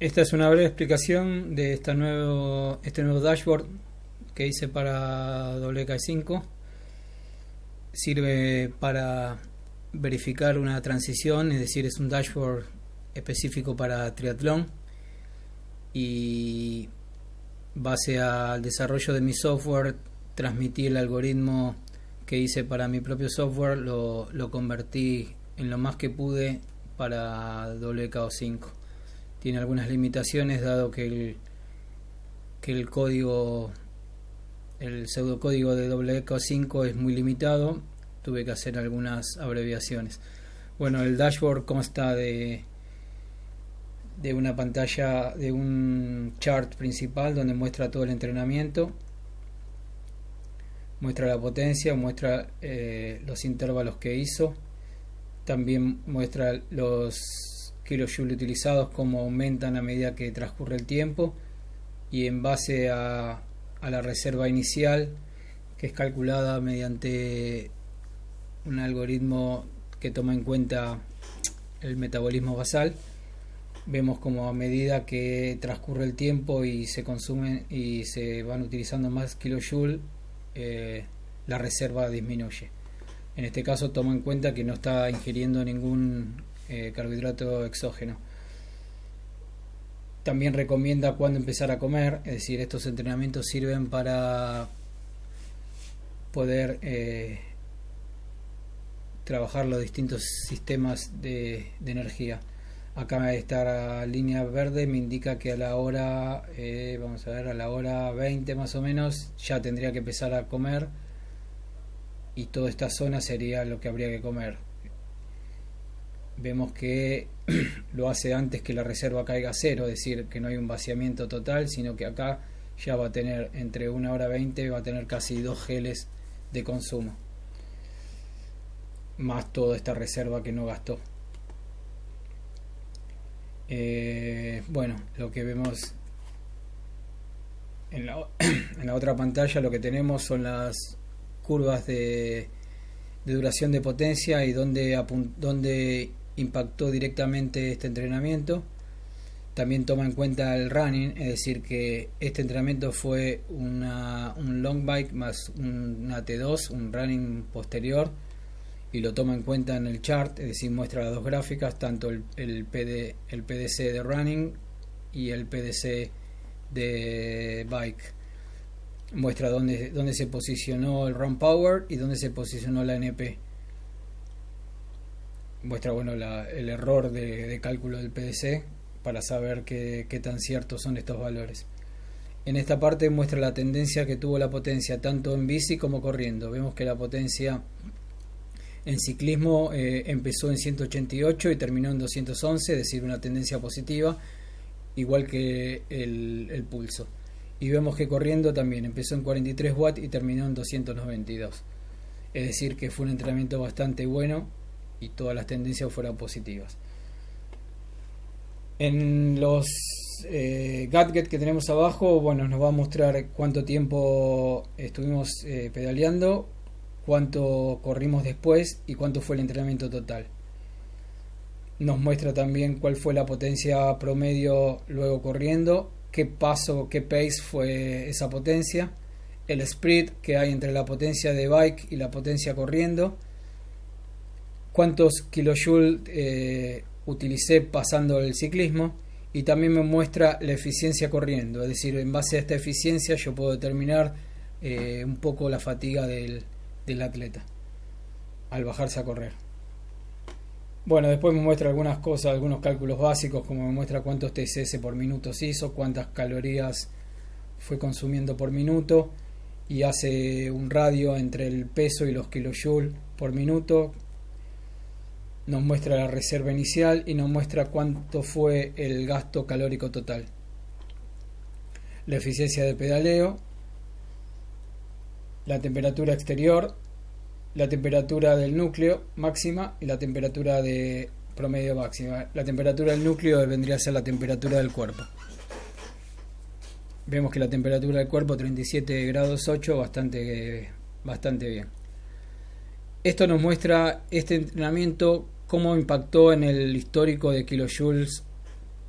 Esta es una breve explicación de este nuevo dashboard que hice para WK5. Sirve para verificar una transición, es decir, es un dashboard específico para triatlón y base al desarrollo de mi software transmití el algoritmo que hice para mi propio software, lo convertí en lo más que pude para WKO5. Tiene algunas limitaciones dado que el código, el pseudocódigo de WKO5 es muy limitado. Tuve que hacer algunas abreviaciones. Bueno, el dashboard consta de una pantalla, de un chart principal donde muestra todo el entrenamiento, muestra la potencia, muestra los intervalos que hizo, también muestra los kilojoules utilizados, cómo aumentan a medida que transcurre el tiempo, y en base a la reserva inicial, que es calculada mediante un algoritmo que toma en cuenta el metabolismo basal, vemos como a medida que transcurre el tiempo y se consumen y se van utilizando más kilojoules, la reserva disminuye. En este caso toma en cuenta que no está ingiriendo ningún carbohidrato exógeno. También recomienda cuándo empezar a comer, es decir, estos entrenamientos sirven para poder trabajar los distintos sistemas de energía. Acá esta línea verde me indica que a la hora, a la hora 20 más o menos, ya tendría que empezar a comer, y toda esta zona sería lo que habría que comer. Vemos que lo hace antes que la reserva caiga a cero, es decir, que no hay un vaciamiento total, sino que acá ya va a tener entre 1 hora 20, va a tener casi 2 geles de consumo, más toda esta reserva que no gastó. Bueno, lo que vemos en la otra pantalla, lo que tenemos son las curvas de duración de potencia y donde impactó directamente este entrenamiento. También toma en cuenta el running, es decir, que este entrenamiento fue un long bike más una T2, un running posterior, y lo toma en cuenta en el chart, es decir, muestra las dos gráficas, tanto el PDC de running y el PDC de bike. Muestra dónde se posicionó el run power y dónde se posicionó la NP. Muestra el error de cálculo del PDC para saber qué tan ciertos son estos valores. En esta parte muestra la tendencia que tuvo la potencia tanto en bici como corriendo. Vemos que la potencia en ciclismo empezó en 188 y terminó en 211, es decir, una tendencia positiva, igual que el pulso. Y vemos que corriendo también empezó en 43 watts y terminó en 292. Es decir, que fue un entrenamiento bastante bueno y todas las tendencias fueron positivas. En los gadgets que tenemos abajo, bueno, nos va a mostrar cuánto tiempo estuvimos pedaleando, cuánto corrimos después y cuánto fue el entrenamiento total. Nos muestra también cuál fue la potencia promedio luego corriendo, qué pace fue esa potencia, el spread que hay entre la potencia de bike y la potencia corriendo, cuántos kilojoules utilicé pasando el ciclismo, y también me muestra la eficiencia corriendo, es decir, en base a esta eficiencia yo puedo determinar un poco la fatiga del atleta al bajarse a correr. Bueno, después me muestra algunas cosas, algunos cálculos básicos, como me muestra cuántos TSS por minuto se hizo, cuántas calorías fue consumiendo por minuto, y hace un radio entre el peso y los kilojoules por minuto. Nos muestra la reserva inicial y nos muestra cuánto fue el gasto calórico total, la eficiencia de pedaleo, la temperatura exterior, la temperatura del núcleo máxima y la temperatura de promedio máxima. La temperatura del núcleo vendría a ser la temperatura del cuerpo. Vemos que la temperatura del cuerpo 37 grados 8, bastante bien. Esto nos muestra este entrenamiento cómo impactó en el histórico de kilojoules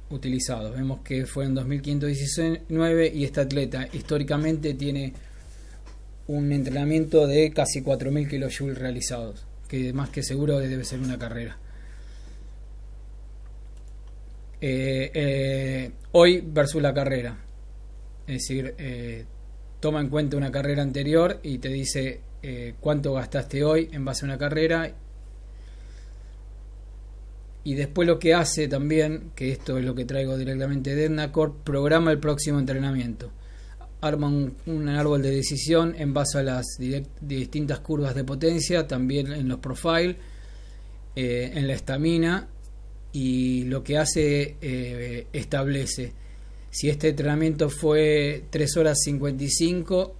utilizados. Vemos que fue en 2519 y este atleta históricamente tiene un entrenamiento de casi 4000 kilojoules realizados, que más que seguro debe ser una carrera. Hoy versus la carrera, es decir, toma en cuenta una carrera anterior y te dice cuánto gastaste hoy en base a una carrera. Y después lo que hace también, que esto es lo que traigo directamente de Ednacore, programa el próximo entrenamiento. Arma un árbol de decisión en base a las distintas curvas de potencia, también en los profile, en la estamina, y lo que hace, establece si este entrenamiento fue 3 horas 55,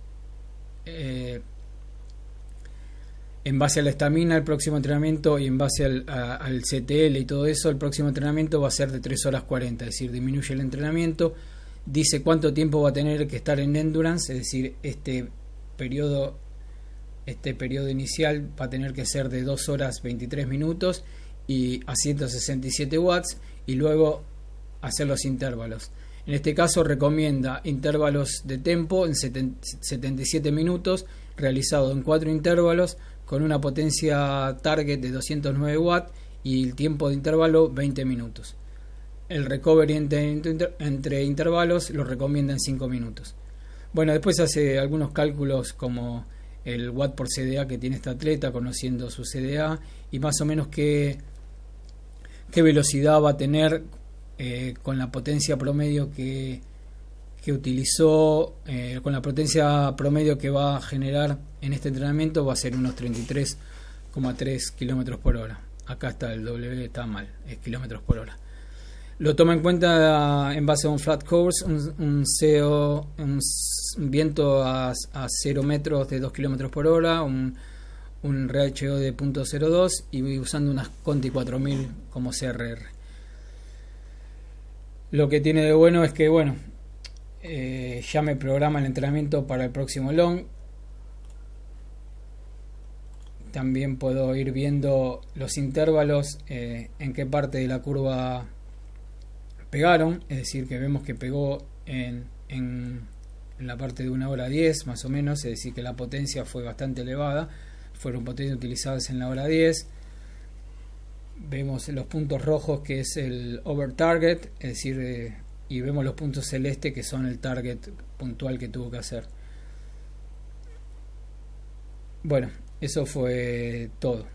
en base a la estamina, el próximo entrenamiento, y en base al CTL y todo eso, el próximo entrenamiento va a ser de 3 horas 40, es decir, disminuye el entrenamiento, dice cuánto tiempo va a tener que estar en endurance, es decir, este periodo inicial va a tener que ser de 2 horas 23 minutos y a 167 watts, y luego hacer los intervalos. En este caso recomienda intervalos de tempo en 77 minutos, realizado en 4 intervalos, con una potencia target de 209 watts y el tiempo de intervalo 20 minutos. El recovery entre intervalos lo recomienda en 5 minutos. Bueno, después hace algunos cálculos como el watt por CDA que tiene este atleta, conociendo su CDA, y más o menos qué velocidad va a tener con la potencia promedio que utilizó, con la potencia promedio que va a generar en este entrenamiento, va a ser unos 33,3 kilómetros por hora. Acá está el W, está mal, es kilómetros por hora. Lo toma en cuenta en base a un flat course, un viento a 0 metros de 2 kilómetros por hora, un RHO de 0.02 y usando unas Conti 4000 como CRR. Lo que tiene de bueno es que, bueno, ya me programa el entrenamiento para el próximo long. También puedo ir viendo los intervalos, en qué parte de la curva pegaron, es decir, que vemos que pegó en la parte de 1 hora 10 más o menos, es decir, que la potencia fue bastante elevada, fueron potencias utilizadas en la hora 10. Vemos los puntos rojos, que es el over target, es decir, y vemos los puntos celestes, que son el target puntual que tuvo que hacer. Bueno, eso fue todo.